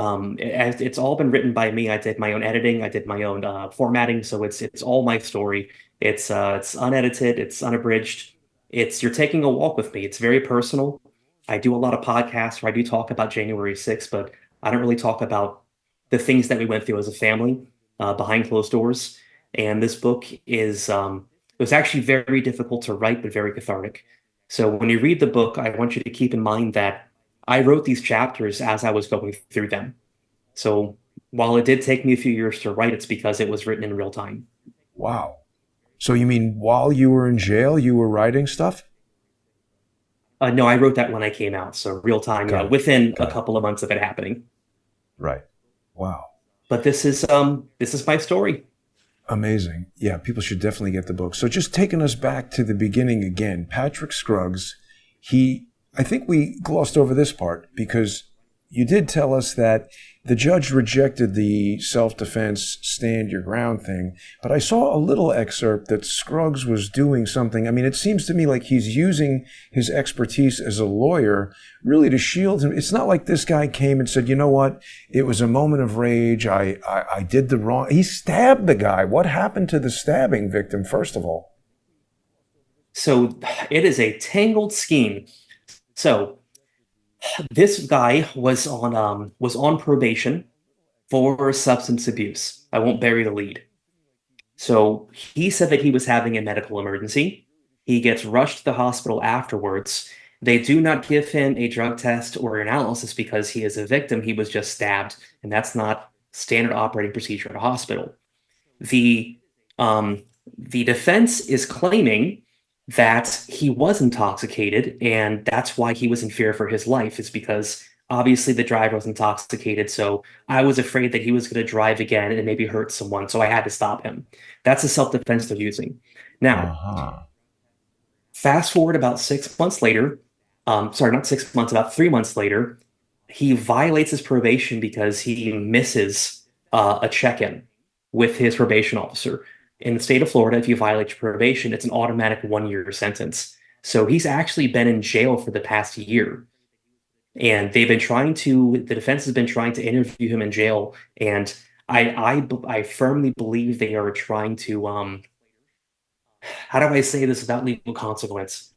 [SPEAKER 2] It's all been written by me. I did my own editing. I did my own formatting. So it's all my story. It's unedited. It's unabridged. It's you're taking a walk with me. It's very personal. I do a lot of podcasts where I do talk about January 6th, but I don't really talk about the things that we went through as a family behind closed doors. And this book is it was actually very difficult to write, but very cathartic. So when you read the book, I want you to keep in mind that I wrote these chapters as I was going through them. So while it did take me a few years to write, it's because it was written in real time.
[SPEAKER 1] Wow. So you mean while you were in jail, you were writing stuff?
[SPEAKER 2] No, I wrote that when I came out. So real time, yeah,
[SPEAKER 1] Got it.
[SPEAKER 2] within a
[SPEAKER 1] Got it.
[SPEAKER 2] couple of months of it happening.
[SPEAKER 1] Right. Wow.
[SPEAKER 2] But this is my story.
[SPEAKER 1] Amazing. Yeah, people should definitely get the book. So just taking us back to the beginning again, Patrick Scruggs, I think we glossed over this part because you did tell us that the judge rejected the self-defense stand your ground thing, but I saw a little excerpt that Scruggs was doing something. I mean, it seems to me like he's using his expertise as a lawyer really to shield him. It's not like this guy came and said, you know what, it was a moment of rage. I did the wrong. He stabbed the guy. What happened to the stabbing victim, first of all?
[SPEAKER 2] So it is a tangled scheme. So this guy was on probation for substance abuse. I won't bury the lead. So he said that he was having a medical emergency. He gets rushed to the hospital afterwards. They do not give him a drug test or analysis because he is a victim. He was just stabbed, and that's not standard operating procedure at a hospital. The um, the defense is claiming that he was intoxicated, and that's why he was in fear for his life, is because obviously the driver was intoxicated. So I was afraid that he was going to drive again and maybe hurt someone. So I had to stop him. That's the self-defense they're using. Now,
[SPEAKER 1] Uh-huh.
[SPEAKER 2] fast forward about 6 months later, sorry, not 6 months, about 3 months later, he violates his probation because he misses a check-in with his probation officer. In the state of Florida, if you violate your probation, it's an automatic 1 year sentence. So he's actually been in jail for the past year. And the defense has been trying to interview him in jail. And I firmly believe they are trying to, how do I say this without legal consequence?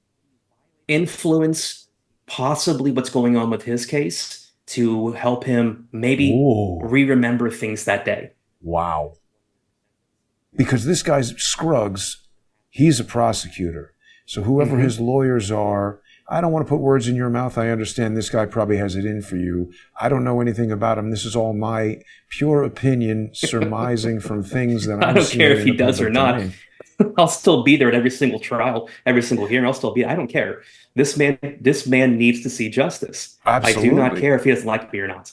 [SPEAKER 2] Influence possibly what's going on with his case to help him maybe
[SPEAKER 1] Ooh.
[SPEAKER 2] re-remember things that day.
[SPEAKER 1] Wow. Because this guy's Scruggs, he's a prosecutor. So whoever
[SPEAKER 2] Mhm.
[SPEAKER 1] his lawyers are, I don't want to put words in your mouth. I understand this guy probably has it in for you. I don't know anything about him. This is all my pure opinion, surmising from things that
[SPEAKER 2] I
[SPEAKER 1] I'm
[SPEAKER 2] don't care
[SPEAKER 1] seeing
[SPEAKER 2] if
[SPEAKER 1] in
[SPEAKER 2] he
[SPEAKER 1] the
[SPEAKER 2] does or
[SPEAKER 1] public
[SPEAKER 2] not.
[SPEAKER 1] domain.
[SPEAKER 2] I'll still be there at every single trial, every single hearing. I'll still be. I don't care. This man needs to see justice. I do not
[SPEAKER 1] Absolutely.
[SPEAKER 2] care if he doesn't like me or not.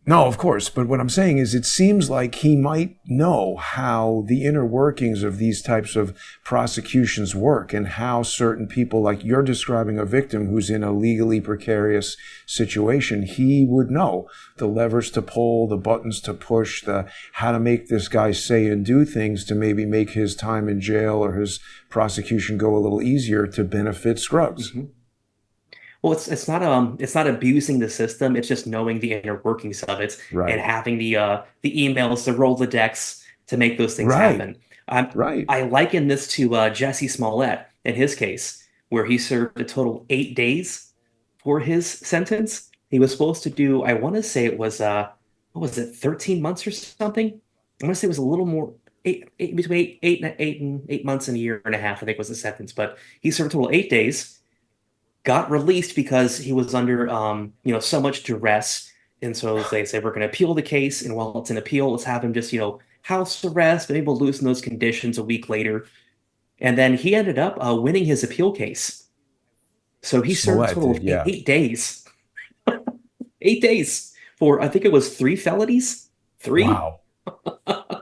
[SPEAKER 1] No, of course. But what I'm saying is it seems like he might know how the inner workings of these types of prosecutions work and how certain people, like you're describing a victim who's in a legally precarious situation, he would know the levers to pull, the buttons to push, the how to make this guy say and do things to maybe make his time in jail or his prosecution go a little easier to benefit Scruggs.
[SPEAKER 2] Mhm. Well, it's not abusing the system. It's just knowing the inner workings of it and
[SPEAKER 1] Right.
[SPEAKER 2] having the emails, the Rolodex to make those things
[SPEAKER 1] Right.
[SPEAKER 2] happen.
[SPEAKER 1] Right.
[SPEAKER 2] I liken this to Jesse Smollett in his case, where he served a total 8 days for his sentence. He was supposed to do, I want to say it was what was it, 13 months or something? I want to say it was a little more between 8 months and a year and a half, I think was the sentence. But he served a total 8 days, got released because he was under so much duress. And so they said we're going to appeal the case, and while it's an appeal, let's have him just house arrest, maybe we'll loosen those conditions a week later. And then he ended up winning his appeal case. So he served a
[SPEAKER 1] Smollett
[SPEAKER 2] total
[SPEAKER 1] did,
[SPEAKER 2] of
[SPEAKER 1] yeah.
[SPEAKER 2] 8 days, 8 days for I think it was three felonies, three.
[SPEAKER 1] Wow.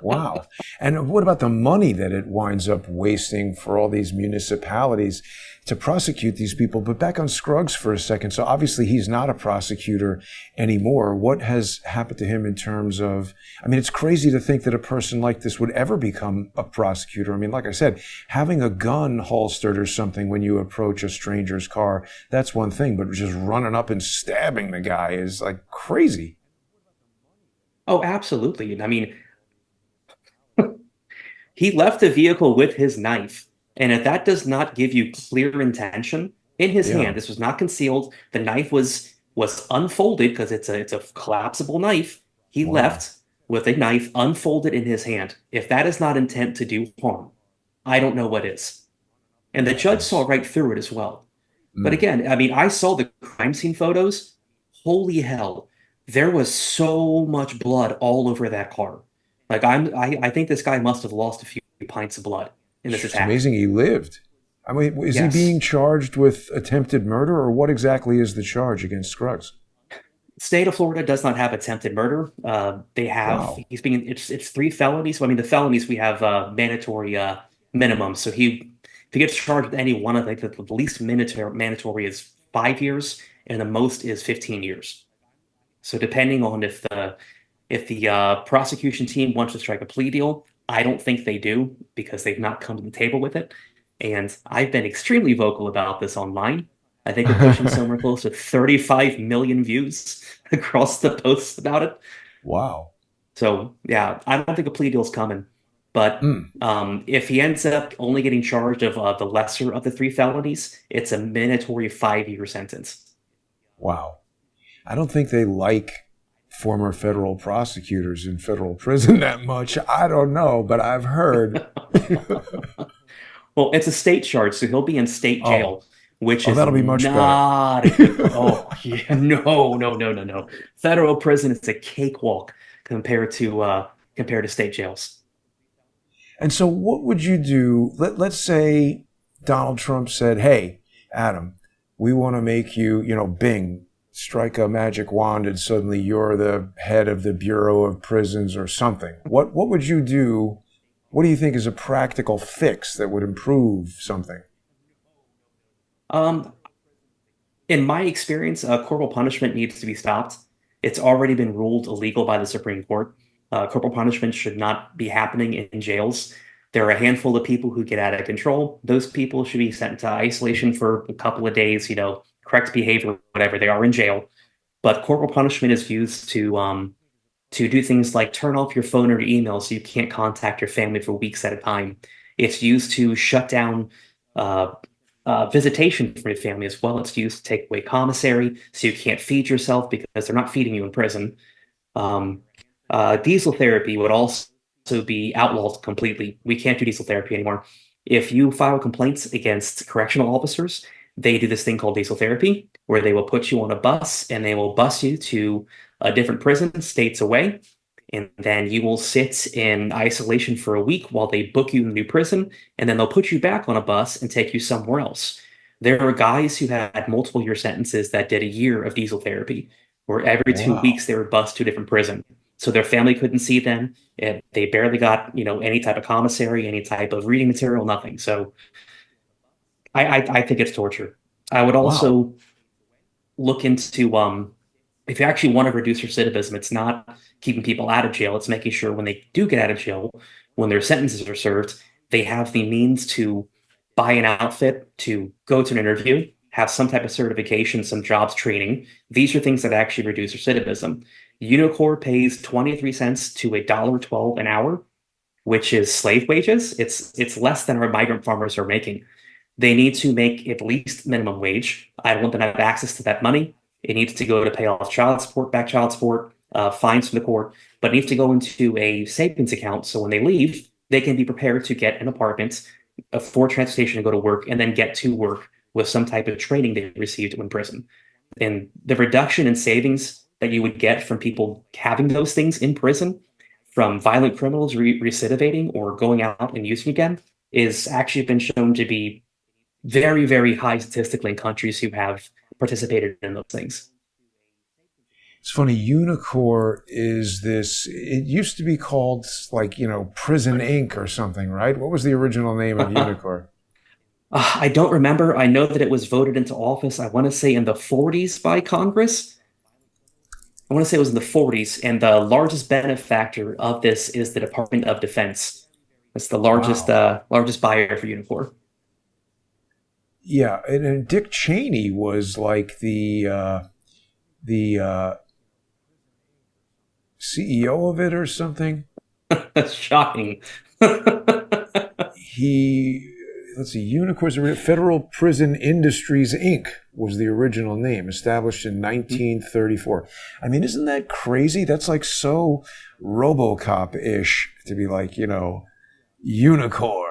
[SPEAKER 1] Wow. And what about the money that it winds up wasting for all these municipalities to prosecute these people? But back on Scruggs for a second. So obviously he's not a prosecutor anymore. What has happened to him in terms of, I mean, it's crazy to think that a person like this would ever become a prosecutor. I mean, like I said, having a gun holstered or something when you approach a stranger's car, that's one thing, but just running up and stabbing the guy is like crazy.
[SPEAKER 2] Oh, absolutely. I mean, he left the vehicle with his knife. And if that does not give you clear intention in his
[SPEAKER 1] Yeah.
[SPEAKER 2] hand, this was not concealed. The knife was unfolded because it's a collapsible knife. He
[SPEAKER 1] Wow.
[SPEAKER 2] left with a knife unfolded in his hand. If that is not intent to do harm, I don't know what is. And the judge saw
[SPEAKER 1] That's,
[SPEAKER 2] right through it as well. But
[SPEAKER 1] mm.
[SPEAKER 2] again, I mean, I saw the crime scene photos. Holy hell. There was so much blood all over that car. Like I think this guy must have lost a few pints of blood in this
[SPEAKER 1] It's
[SPEAKER 2] attack.
[SPEAKER 1] amazing he lived. I mean, is he being
[SPEAKER 2] Yes.
[SPEAKER 1] charged with attempted murder, or what exactly is the charge against Scruggs?
[SPEAKER 2] State of Florida does not have attempted murder. They have
[SPEAKER 1] Wow.
[SPEAKER 2] he's being it's three felonies. So, I mean, the felonies we have mandatory minimum. So if he gets charged with any one of like the least mandatory is 5 years, and the most is 15 years. So depending on if the prosecution team wants to strike a plea deal, I don't think they do because they've not come to the table with it. And I've been extremely vocal about this online. I think we're pushing somewhere close to 35 million views across the posts about it.
[SPEAKER 1] Wow.
[SPEAKER 2] So yeah, I don't think a plea deal's coming. But
[SPEAKER 1] Mm.
[SPEAKER 2] if he ends up only getting charged of the lesser of the three felonies, it's a mandatory 5 year sentence.
[SPEAKER 1] Wow. I don't think they like former federal prosecutors in federal prison that much. I don't know, but I've heard.
[SPEAKER 2] Well, it's a state charge, so he'll be in state
[SPEAKER 1] Oh,
[SPEAKER 2] jail, which
[SPEAKER 1] oh,
[SPEAKER 2] is
[SPEAKER 1] that'll be much better.
[SPEAKER 2] not a good. Oh, yeah, no, no, no, no, no. Federal prison is a cakewalk compared to state jails.
[SPEAKER 1] And so, what would you do? Let's say Donald Trump said, "Hey, Adam, we want to make you, Bing, strike a magic wand, and suddenly you're the head of the Bureau of Prisons or something." What would you do? What do you think is a practical fix that would improve something?
[SPEAKER 2] Um, in my experience, corporal punishment needs to be stopped. It's already been ruled illegal by the Supreme Court. Corporal punishment should not be happening in jails. There are a handful of people who get out of control. Those people should be sent to isolation for a couple of days, correct behavior, whatever. They are in jail. But corporal punishment is used to do things like turn off your phone or your email so you can't contact your family for weeks at a time. It's used to shut down uh, visitation from your family as well. It's used to take away commissary so you can't feed yourself because they're not feeding you in prison. Um, Diesel therapy would also be outlawed completely. We can't do diesel therapy anymore. If you file complaints against correctional officers, they do this thing called diesel therapy, where they will put you on a bus and they will bus you to a different prison states away. And then you will sit in isolation for a week while they book you in a new prison. And then they'll put you back on a bus and take you somewhere else. There are guys who had multiple year sentences that did a year of diesel therapy, where every 2 weeks
[SPEAKER 1] Wow.
[SPEAKER 2] they were bused to a different prison. So their family couldn't see them. And they barely got, any type of commissary, any type of reading material, nothing. So I think it's torture. I would
[SPEAKER 1] Wow.
[SPEAKER 2] also look into if you actually want to reduce recidivism, it's not keeping people out of jail. It's making sure when they do get out of jail, when their sentences are served, they have the means to buy an outfit, to go to an interview, have some type of certification, some jobs training. These are things that actually reduce recidivism. Unicor pays 23 cents to $1.12 an hour, which is slave wages. It's less than our migrant farmers are making. They need to make at least minimum wage. I don't want them to have access to that money. It needs to go to pay off child support, back child support. fines from the court, but it needs to go into a savings account. So when they leave, they can be prepared to get an apartment, afford transportation to go to work, and then get to work with some type of training they received in prison. And the reduction in savings that you would get from people having those things in prison, from violent criminals recidivating or going out and using again, is actually been shown to be very, very high statistically in countries who have participated in those things.
[SPEAKER 1] It's funny, Unicor is this, it used to be called like, Prison Inc. or something, right? What was the original name of Unicor?
[SPEAKER 2] I don't remember. I know that it was voted into office, I want to say in the 40s by Congress. I want to say it was in the 40s, and the largest benefactor of this is the Department of Defense. It's the largest
[SPEAKER 1] Wow.
[SPEAKER 2] largest buyer for Unicor.
[SPEAKER 1] Yeah, and Dick Cheney was like the CEO of it or something.
[SPEAKER 2] That's shocking.
[SPEAKER 1] He, let's see, Unicor's Federal Prison Industries Inc. was the original name, established in 1934. I mean, isn't that crazy? That's like so RoboCop-ish to be like, Unicor,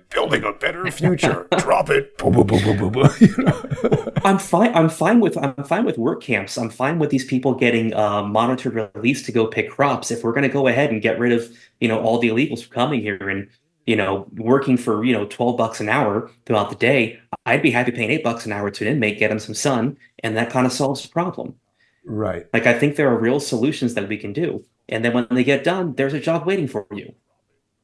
[SPEAKER 1] building a better future. Drop it. Boom, boom, boom, boom, boom, boom.
[SPEAKER 2] I'm fine with work camps. I'm fine with these people getting monitored release to go pick crops. If we're going to go ahead and get rid of, all the illegals from coming here and, working for, $12 an hour throughout the day, I'd be happy paying $8 an hour to an inmate, get him some sun, and that kind of solves the problem.
[SPEAKER 1] Right.
[SPEAKER 2] Like, I think there are real solutions that we can do. And then when they get done, there's a job waiting for you.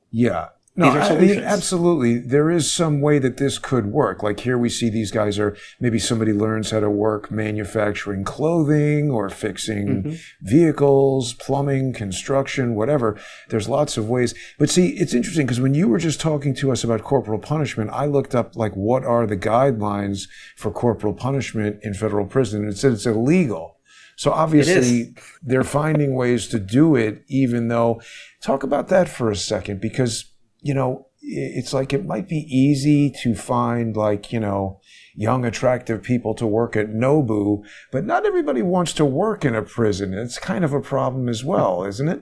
[SPEAKER 1] Yeah. No,
[SPEAKER 2] These are
[SPEAKER 1] I mean,
[SPEAKER 2] solutions.
[SPEAKER 1] absolutely. There is some way that this could work. Like here we see these guys are, maybe somebody learns how to work manufacturing clothing or fixing
[SPEAKER 2] Hmm.
[SPEAKER 1] vehicles, plumbing, construction, whatever. There's lots of ways. But see, it's interesting because when you were just talking to us about corporal punishment, I looked up like what are the guidelines for corporal punishment in federal prison, and it said it's illegal. So
[SPEAKER 2] It is.
[SPEAKER 1] obviously they're finding ways to do it, even though, talk about that for a second, because it's like it might be easy to find like, young, attractive people to work at Nobu, but not everybody wants to work in a prison. It's kind of a problem as well, isn't it?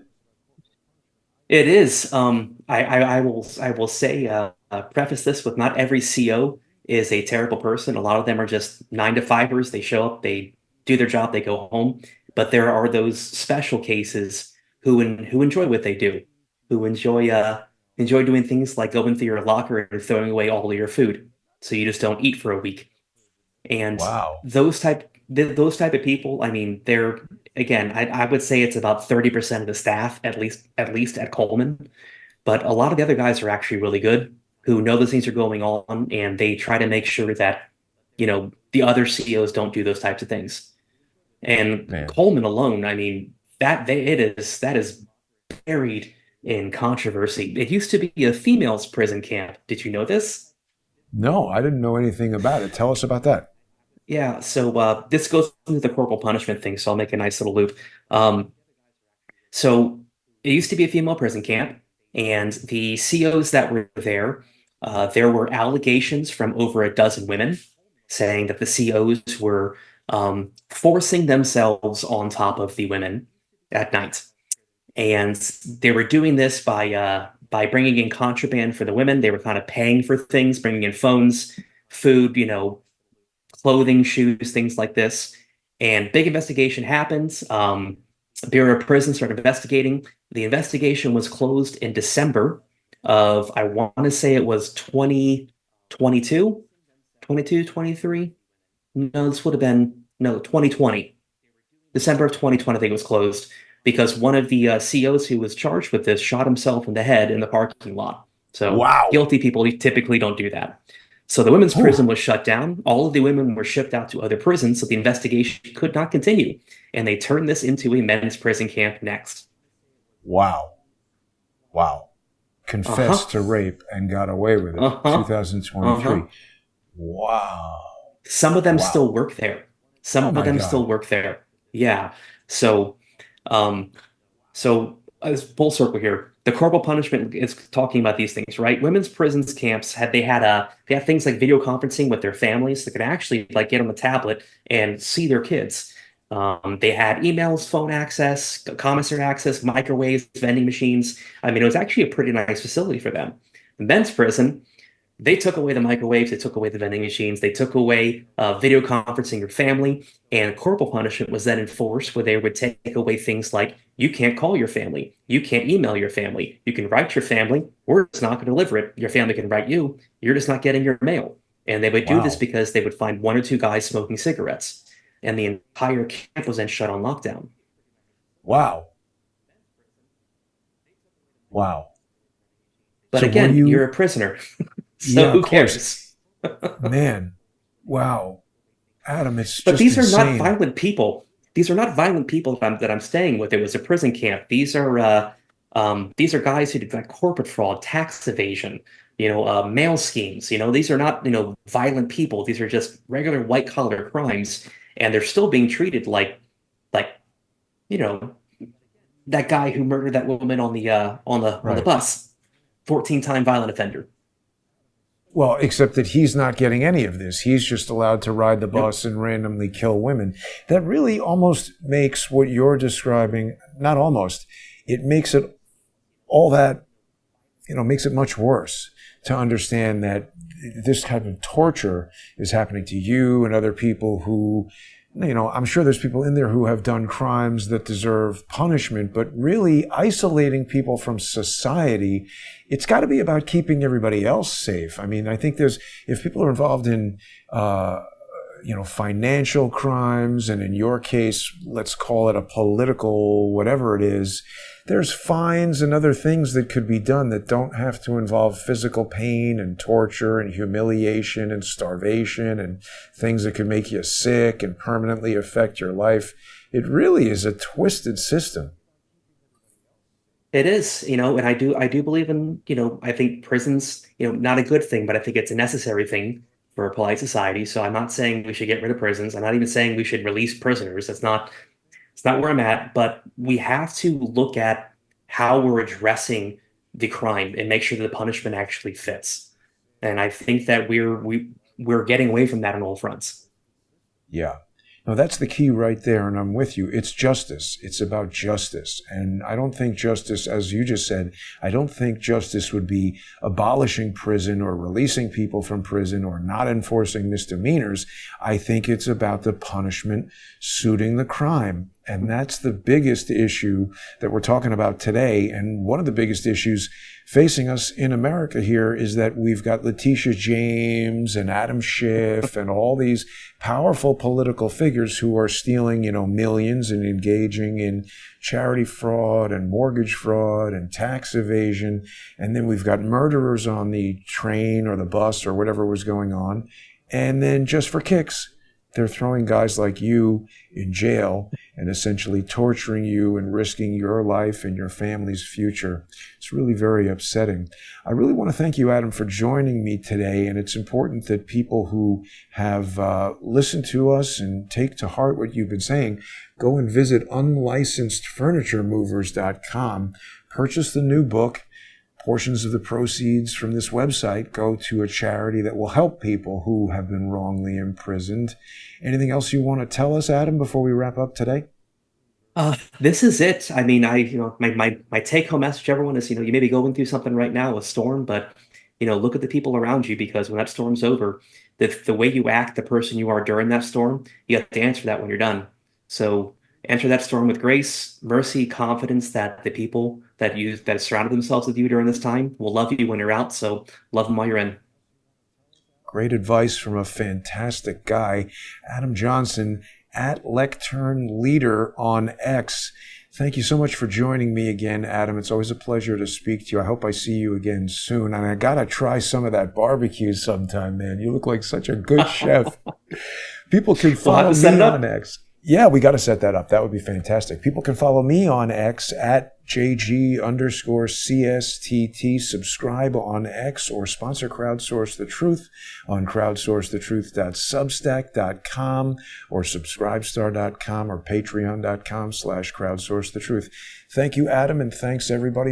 [SPEAKER 2] It is. I will say preface this with not every CO is a terrible person. A lot of them are just nine to fivers. They show up, they do their job, they go home. But there are those special cases who enjoy what they do, who enjoy doing things like going through your locker and throwing away all of your food, so you just don't eat for a week. And
[SPEAKER 1] Wow.
[SPEAKER 2] those type of people, I mean, they're again, I would say it's about 30% of the staff, at least at Coleman. But a lot of the other guys are actually really good, who know those things are going on, and they try to make sure that, the other CEOs don't do those types of things. And
[SPEAKER 1] Man.
[SPEAKER 2] Coleman alone, I mean, that is buried in controversy. It used to be a females prison camp. Did you know this?
[SPEAKER 1] No, I didn't know anything about it. Tell us about that.
[SPEAKER 2] Yeah, so this goes into the corporal punishment thing, so I'll make a nice little loop. Um, so it used to be a female prison camp, and the COs that were there were allegations from over a dozen women saying that the COs were forcing themselves on top of the women at night. And they were doing this by bringing in contraband for the women. They were kind of paying for things, bringing in phones, food, clothing, shoes, things like this. And big investigation happens. Bureau of Prisons started investigating. The investigation was closed in December of, I want to say it was 2022, 22, 23. No, this would have been, no, 2020. December of 2020, I think it was closed because one of the COs who was charged with this shot himself in the head in the parking lot. So
[SPEAKER 1] Wow.
[SPEAKER 2] guilty people typically don't do that. So the women's
[SPEAKER 1] Whew.
[SPEAKER 2] prison was shut down. All of the women were shipped out to other prisons, so the investigation could not continue. And they turned this into a men's prison camp next.
[SPEAKER 1] Wow. Wow.
[SPEAKER 2] Uh-huh.
[SPEAKER 1] Confessed to rape and got away with it.
[SPEAKER 2] Uh-huh.
[SPEAKER 1] 2023.
[SPEAKER 2] Uh-huh.
[SPEAKER 1] Wow.
[SPEAKER 2] Some of them
[SPEAKER 1] Wow.
[SPEAKER 2] still work there. Some
[SPEAKER 1] Oh
[SPEAKER 2] of
[SPEAKER 1] my
[SPEAKER 2] them
[SPEAKER 1] God.
[SPEAKER 2] still work there. Yeah. So um, full circle here. The corporal punishment is talking about these things, right? Women's prisons camps they had things like video conferencing with their families that could actually like get on a tablet and see their kids. They had emails, phone access, commissary access, microwaves, vending machines. I mean, it was actually a pretty nice facility for them. The men's prison, they took away the microwaves, they took away the vending machines, they took away video conferencing your family, and corporal punishment was then enforced where they would take away things like you can't call your family, you can't email your family, you can write your family, we're just not going to deliver it. Your family can write you, you're just not getting your mail. And they would do this
[SPEAKER 1] Wow.
[SPEAKER 2] because they would find one or two guys smoking cigarettes, and the entire camp was then shut on lockdown.
[SPEAKER 1] Wow. Wow.
[SPEAKER 2] But
[SPEAKER 1] So were
[SPEAKER 2] again, you're a
[SPEAKER 1] you,
[SPEAKER 2] prisoner, so
[SPEAKER 1] yeah, of
[SPEAKER 2] who
[SPEAKER 1] course.
[SPEAKER 2] cares?
[SPEAKER 1] Man, wow. Adam, it's
[SPEAKER 2] But
[SPEAKER 1] just
[SPEAKER 2] these are not
[SPEAKER 1] insane.
[SPEAKER 2] violent people. These are not violent people that I'm staying with. It was a prison camp. These are guys who did like corporate fraud, tax evasion, mail schemes. These are not violent people. These are just regular white collar crimes, and they're still being treated like you know that guy who murdered that woman on the
[SPEAKER 1] Right.
[SPEAKER 2] bus, 14-time violent offender.
[SPEAKER 1] Well, except that he's not getting any of this. He's just allowed to ride the
[SPEAKER 2] Nope.
[SPEAKER 1] bus and randomly kill women. That really almost makes what you're describing, not almost, it makes it all that, makes it much worse to understand that this type of torture is happening to you and other people who, I'm sure there's people in there who have done crimes that deserve punishment, but really isolating people from society, it's got to be about keeping everybody else safe. I mean, I think if people are involved in, financial crimes, and in your case, let's call it a political, whatever it is, there's fines and other things that could be done that don't have to involve physical pain and torture and humiliation and starvation and things that could make you sick and permanently affect your life. It really is a twisted system.
[SPEAKER 2] It is, and I do believe in, I think prisons, not a good thing, but I think it's a necessary thing for a polite society. So I'm not saying we should get rid of prisons. I'm not even saying we should release prisoners. It's not where I'm at, but we have to look at how we're addressing the crime and make sure that the punishment actually fits. And I think that we're getting away from that on all fronts.
[SPEAKER 1] Yeah. No, that's the key right there, and I'm with you. It's justice. It's about justice. And I don't think justice, as you just said, I don't think justice would be abolishing prison or releasing people from prison or not enforcing misdemeanors. I think it's about the punishment suiting the crime. And that's the biggest issue that we're talking about today. And one of the biggest issues facing us in America here is that we've got Letitia James and Adam Schiff and all these powerful political figures who are stealing, millions and engaging in charity fraud and mortgage fraud and tax evasion. And then we've got murderers on the train or the bus or whatever was going on. And then just for kicks, they're throwing guys like you in jail and essentially torturing you and risking your life and your family's future. It's really very upsetting. I really want to thank you, Adam, for joining me today. And it's important that people who have listened to us and take to heart what you've been saying, go and visit unlicensed.furnituremovers.com, purchase the new book. Portions of the proceeds from this website go to a charity that will help people who have been wrongly imprisoned. Anything else you want to tell us, Adam, before we wrap up today?
[SPEAKER 2] This is it. I mean, my take home message to everyone is, you may be going through something right now, a storm, but look at the people around you, because when that storm's over, the way you act, the person you are during that storm, you have to answer that when you're done. So enter that storm with grace, mercy, confidence that the people that have surrounded themselves with you during this time will love you when you're out. So love them while you're in.
[SPEAKER 1] Great advice from a fantastic guy, Adam Johnson, at Lectern Leader on X. Thank you so much for joining me again, Adam. It's always a pleasure to speak to you. I hope I see you again soon. And I got to try some of that barbecue sometime, man. You look like such a good chef. People can
[SPEAKER 2] We'll have
[SPEAKER 1] follow
[SPEAKER 2] to set
[SPEAKER 1] me
[SPEAKER 2] it
[SPEAKER 1] on
[SPEAKER 2] up.
[SPEAKER 1] X. Yeah, we got to set that up. That would be fantastic. People can follow me on X at JG_CSTT. Subscribe on X or sponsor Crowdsource the Truth on crowdsourcethetruth.substack.com or subscribestar.com or patreon.com/crowdsourcethetruth. Thank you, Adam, and thanks everybody.